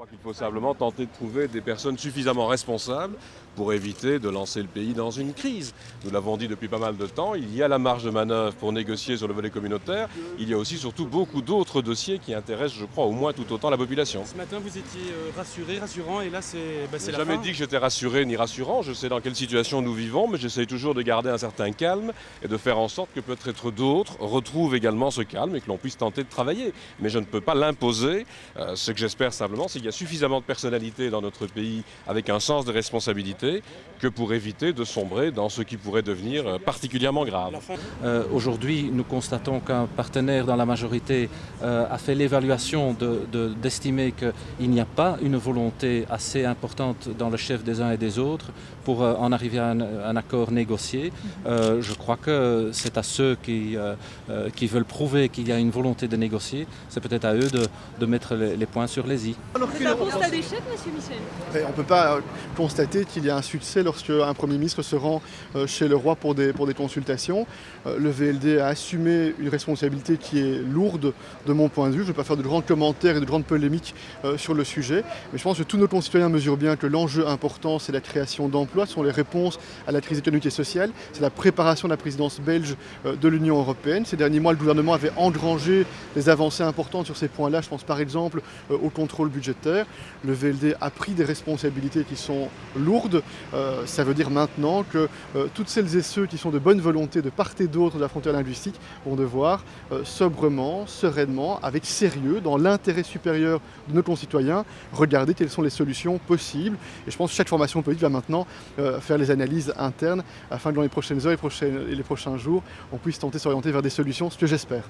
crois qu'il faut simplement tenter de trouver des personnes suffisamment responsables pour éviter de lancer le pays dans une crise. Nous l'avons dit depuis pas mal de temps, il y a la marge de manœuvre pour négocier sur le volet communautaire. Il y a aussi surtout beaucoup d'autres dossiers qui intéressent, je crois, au moins tout autant la population. Ce matin, vous étiez rassurant, et là, c'est la fin. Je n'ai jamais dit que j'étais rassuré ni rassurant. Je sais dans quelle situation nous vivons, mais j'essaie toujours de garder un certain calme et de faire en sorte que peut-être d'autres retrouvent également ce calme et que l'on puisse tenter de travailler. Mais je ne peux pas l'imposer. Ce que j'espère simplement, c'est qu'il y a suffisamment de personnalités dans notre pays avec un sens de responsabilité que pour éviter de sombrer dans ce qui pourrait devenir particulièrement grave. Aujourd'hui, nous constatons qu'un partenaire dans la majorité a fait l'évaluation d'estimer qu'il n'y a pas une volonté assez importante dans le chef des uns et des autres pour en arriver à un accord négocié. Je crois que c'est à ceux qui veulent prouver qu'il y a une volonté de négocier, c'est peut-être à eux de mettre les points sur les i. C'est un constat d'échec, monsieur Michel? On ne peut pas constater qu'il y a un succès lorsque un Premier ministre se rend chez le roi pour des consultations. Le VLD a assumé une responsabilité qui est lourde de mon point de vue. Je ne vais pas faire de grands commentaires et de grandes polémiques sur le sujet, mais je pense que tous nos concitoyens mesurent bien que l'enjeu important, c'est la création d'emplois, ce sont les réponses à la crise économique et sociale, c'est la préparation de la présidence belge de l'Union européenne. Ces derniers mois, le gouvernement avait engrangé des avancées importantes sur ces points-là. Je pense par exemple au contrôle budgétaire. Le VLD a pris des responsabilités qui sont lourdes. Ça veut dire maintenant que toutes celles et ceux qui sont de bonne volonté de part et d'autre de la frontière linguistique vont devoir sobrement, sereinement, avec sérieux, dans l'intérêt supérieur de nos concitoyens, regarder quelles sont les solutions possibles. Et je pense que chaque formation politique va maintenant faire les analyses internes afin que dans les prochaines heures et les prochains jours, on puisse tenter de s'orienter vers des solutions, ce que j'espère.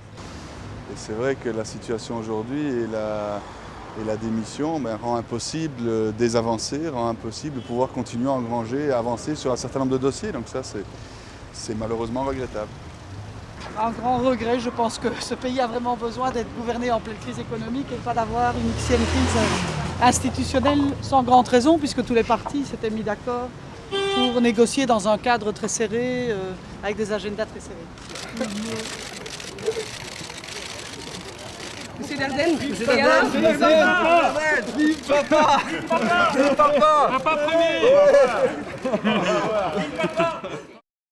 Et c'est vrai que la situation aujourd'hui et la démission rend impossible des avancées, rend impossible de pouvoir continuer à engranger et à avancer sur un certain nombre de dossiers. Donc ça, c'est malheureusement regrettable. Un grand regret, je pense que ce pays a vraiment besoin d'être gouverné en pleine crise économique et pas d'avoir une Xème crise institutionnelle sans grande raison, puisque tous les partis s'étaient mis d'accord pour négocier dans un cadre très serré, avec des agendas très serrés. Monsieur Dardenne, Vive papa! Vive papa! Vive papa! Papa premier! Vive papa!